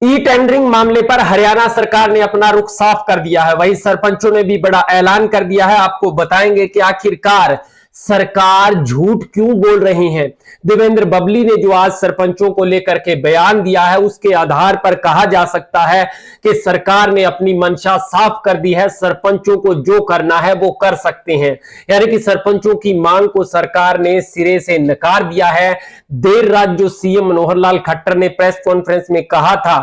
E tendering मामले पर हरियाणा सरकार ने अपना रुख साफ कर दिया है। वहीं सरपंचों ने भी बड़ा ऐलान कर दिया है। आपको बताएंगे कि आखिरकार सरकार झूठ क्यों बोल रही है। देवेंद्र बबली ने जो आज सरपंचों को लेकर के बयान दिया है, उसके आधार पर कहा जा सकता है कि सरकार ने अपनी मंशा साफ कर दी है। सरपंचों को जो करना है वो कर सकते हैं, यानी कि सरपंचों की मांग को सरकार ने सिरे से नकार दिया है। देर रात जो सीएम मनोहर लाल खट्टर ने प्रेस कॉन्फ्रेंस में कहा था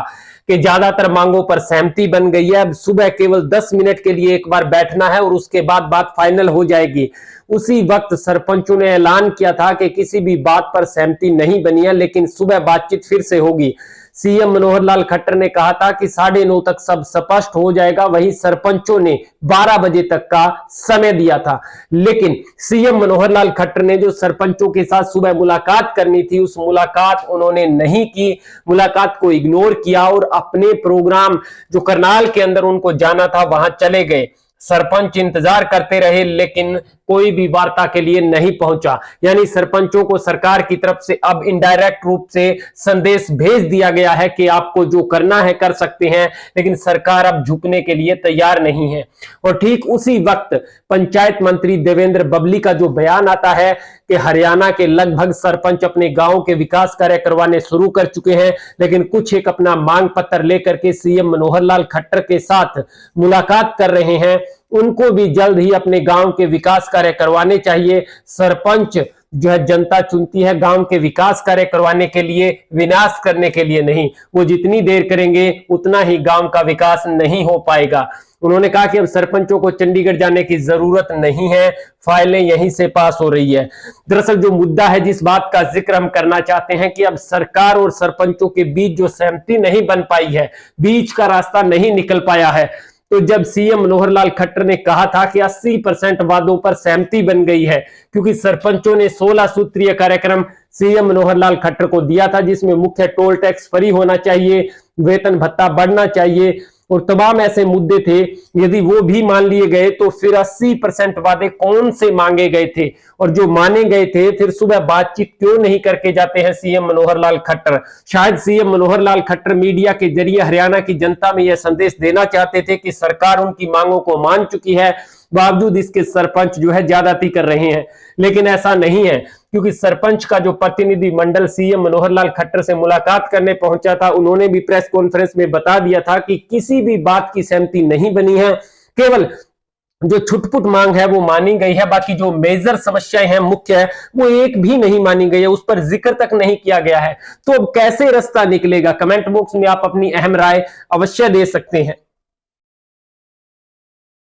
कि ज्यादातर मांगों पर सहमति बन गई है, अब सुबह केवल 10 मिनट के लिए एक बार बैठना है और उसके बाद बात फाइनल हो जाएगी। उसी वक्त सरपंचों ने ऐलान किया था कि किसी भी बात पर सहमति नहीं बनी है, लेकिन सुबह बातचीत फिर से होगी। सीएम मनोहर लाल खट्टर ने कहा था कि 9:30 तक सब स्पष्ट हो जाएगा। वहीं सरपंचों ने 12 बजे तक का समय दिया था, लेकिन सीएम मनोहर लाल खट्टर ने जो सरपंचों के साथ सुबह मुलाकात करनी थी, उस मुलाकात उन्होंने नहीं की। मुलाकात को इग्नोर किया और अपने प्रोग्राम जो करनाल के अंदर उनको जाना था वहां चले गए। सरपंच इंतजार करते रहे, लेकिन कोई भी वार्ता के लिए नहीं पहुंचा। यानी सरपंचों को सरकार की तरफ से अब इनडायरेक्ट रूप से संदेश भेज दिया गया है कि आपको जो करना है कर सकते हैं, लेकिन सरकार अब झुकने के लिए तैयार नहीं है। और ठीक उसी वक्त पंचायत मंत्री देवेंद्र बबली का जो बयान आता है कि हरियाणा के लगभग सरपंच अपने गांव के विकास कार्य करवाने शुरू कर चुके हैं, लेकिन कुछ एक अपना मांग पत्र लेकर के सीएम मनोहर लाल खट्टर के साथ मुलाकात कर रहे हैं। उनको भी जल्द ही अपने गांव के विकास कार्य करवाने चाहिए। सरपंच जो है जनता चुनती है गांव के विकास कार्य करवाने के लिए, विनाश करने के लिए नहीं। वो जितनी देर करेंगे उतना ही गांव का विकास नहीं हो पाएगा। उन्होंने कहा कि अब सरपंचों को चंडीगढ़ जाने की जरूरत नहीं है, फाइलें यहीं से पास हो रही है। दरअसल जो मुद्दा है, जिस बात का जिक्र हम करना चाहते हैं कि अब सरकार और सरपंचों के बीच जो सहमति नहीं बन पाई है, बीच का रास्ता नहीं निकल पाया है। तो जब सीएम मनोहर लाल खट्टर ने कहा था कि 80% वादों पर सहमति बन गई है, क्योंकि सरपंचों ने 16 सूत्रीय कार्यक्रम सीएम मनोहर लाल खट्टर को दिया था, जिसमें मुख्य टोल टैक्स फ्री होना चाहिए, वेतन भत्ता बढ़ना चाहिए और तमाम ऐसे मुद्दे थे। यदि वो भी मान लिए गए तो फिर 80% वादे कौन से मांगे गए थे, और जो माने गए थे फिर सुबह बातचीत क्यों नहीं करके जाते हैं सीएम मनोहर लाल खट्टर। शायद सीएम मनोहर लाल खट्टर मीडिया के जरिए हरियाणा की जनता में यह संदेश देना चाहते थे कि सरकार उनकी मांगों को मान चुकी है, बावजूद इसके सरपंच जो है ज्यादती कर रहे हैं। लेकिन ऐसा नहीं है, क्योंकि सरपंच का जो प्रतिनिधि मंडल सीएम मनोहर लाल खट्टर से मुलाकात करने पहुंचा था, उन्होंने भी प्रेस कॉन्फ्रेंस में बता दिया था कि किसी भी बात की सहमति नहीं बनी है, केवल जो छुटपुट मांग है वो मानी गई है, बाकी जो मेजर समस्याएं हैं, मुख्य है, वो एक भी नहीं मानी गई है, उस पर जिक्र तक नहीं किया गया है। तो अब कैसे रास्ता निकलेगा? कमेंट बॉक्स में आप अपनी अहम राय अवश्य दे सकते हैं।